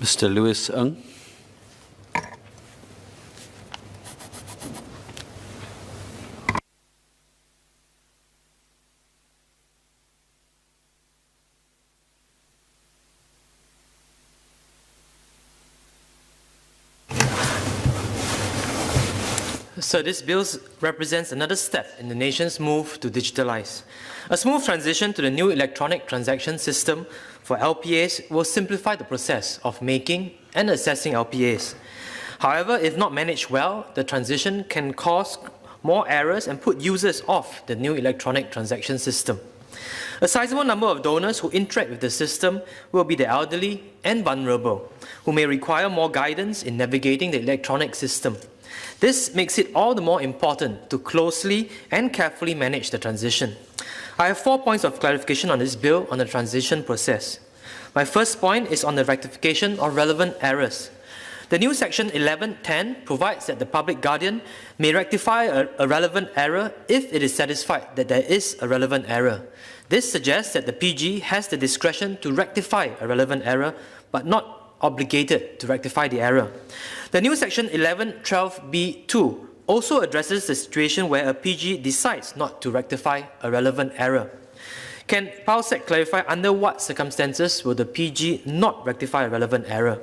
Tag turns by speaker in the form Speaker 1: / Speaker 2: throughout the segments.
Speaker 1: Mr. Louis Ng.
Speaker 2: So this bill represents another step in the nation's move to digitalize. A smooth transition to the new electronic transaction system for LPAs will simplify the process of making and assessing LPAs. However, if not managed well, the transition can cause more errors and put users off the new electronic transaction system. A sizable number of donors who interact with the system will be the elderly and vulnerable, who may require more guidance in navigating the electronic system. This makes it all the more important to closely and carefully manage the transition. I have 4 points of clarification on this bill on the transition process. My first point is on the rectification of relevant errors. The new section 1110 provides that the public guardian may rectify a relevant error if it is satisfied that there is a relevant error. This suggests that the PG has the discretion to rectify a relevant error, but not obligated to rectify the error. The new section 1112B2 also addresses the situation where a PG decides not to rectify a relevant error. Can PALSEC clarify under what circumstances will the PG not rectify a relevant error?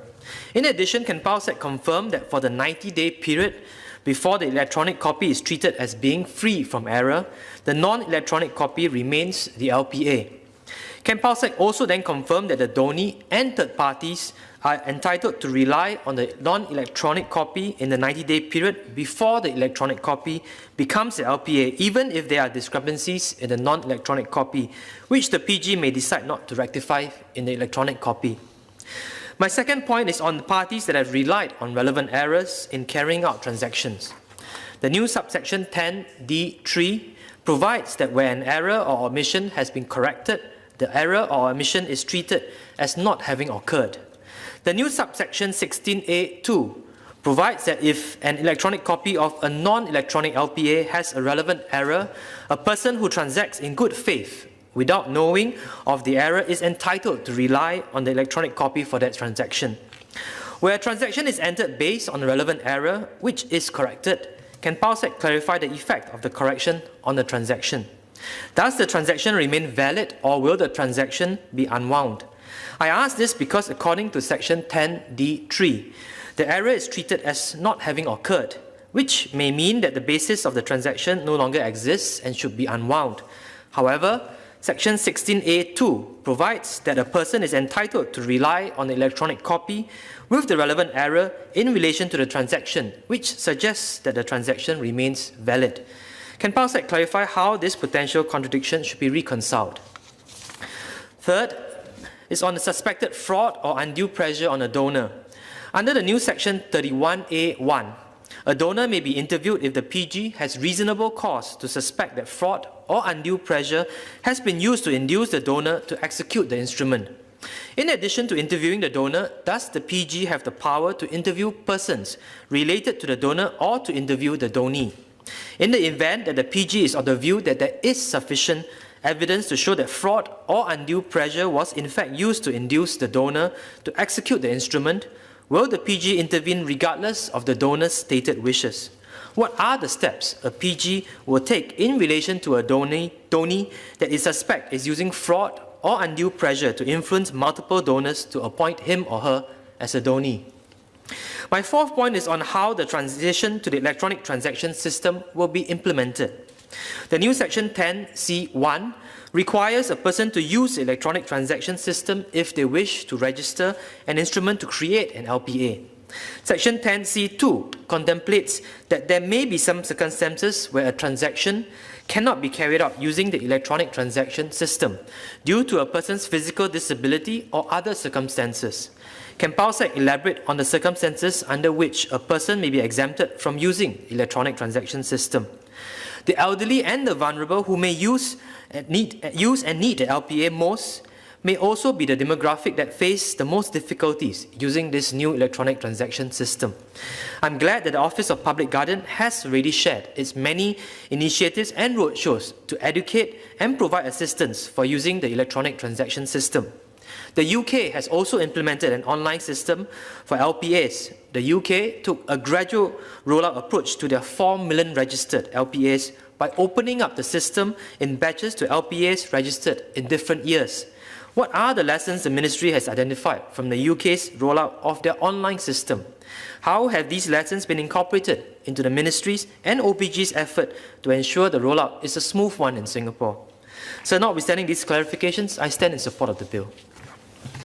Speaker 2: In addition, can PALSEC confirm that for the 90-day period before the electronic copy is treated as being free from error, the non-electronic copy remains the LPA? Can PALSEC also then confirm that the donee and third parties are entitled to rely on the non-electronic copy in the 90-day period before the electronic copy becomes the LPA, even if there are discrepancies in the non-electronic copy, which the PG may decide not to rectify in the electronic copy? My second point is on the parties that have relied on relevant errors in carrying out transactions. The new subsection 10D3 provides that where an error or omission has been corrected, the error or omission is treated as not having occurred. The new subsection 16A2 provides that if an electronic copy of a non-electronic LPA has a relevant error, a person who transacts in good faith without knowing of the error is entitled to rely on the electronic copy for that transaction. Where a transaction is entered based on a relevant error, which is corrected, can PALSEC clarify the effect of the correction on the transaction? Does the transaction remain valid, or will the transaction be unwound? I ask this because according to section 10D3, the error is treated as not having occurred, which may mean that the basis of the transaction no longer exists and should be unwound. However, section 16A2 provides that a person is entitled to rely on the electronic copy with the relevant error in relation to the transaction, which suggests that the transaction remains valid. Can PALSEC clarify how this potential contradiction should be reconciled? Third is on the suspected fraud or undue pressure on a donor. Under the new section 31A1, a donor may be interviewed if the PG has reasonable cause to suspect that fraud or undue pressure has been used to induce the donor to execute the instrument. In addition to interviewing the donor, does the PG have the power to interview persons related to the donor or to interview the donee? In the event that the PG is of the view that there is sufficient evidence to show that fraud or undue pressure was in fact used to induce the donor to execute the instrument, will the PG intervene regardless of the donor's stated wishes? What are the steps a PG will take in relation to a donee that is suspect is using fraud or undue pressure to influence multiple donors to appoint him or her as a donee? My fourth point is on how the transition to the electronic transaction system will be implemented. The new section 10C1 requires a person to use the electronic transaction system if they wish to register an instrument to create an LPA. Section 10C2 contemplates that there may be some circumstances where a transaction cannot be carried out using the electronic transaction system due to a person's physical disability or other circumstances. Can PALSEC elaborate on the circumstances under which a person may be exempted from using electronic transaction system? The elderly and the vulnerable who may use and need the LPA most may also be the demographic that face the most difficulties using this new electronic transaction system. I'm glad that the Office of Public Guardian has already shared its many initiatives and roadshows to educate and provide assistance for using the electronic transaction system. The UK has also implemented an online system for LPAs. The UK took a gradual rollout approach to their 4 million registered LPAs by opening up the system in batches to LPAs registered in different years. What are the lessons the Ministry has identified from the UK's rollout of their online system? How have these lessons been incorporated into the Ministry's and OPG's effort to ensure the rollout is a smooth one in Singapore? So notwithstanding these clarifications, I stand in support of the bill.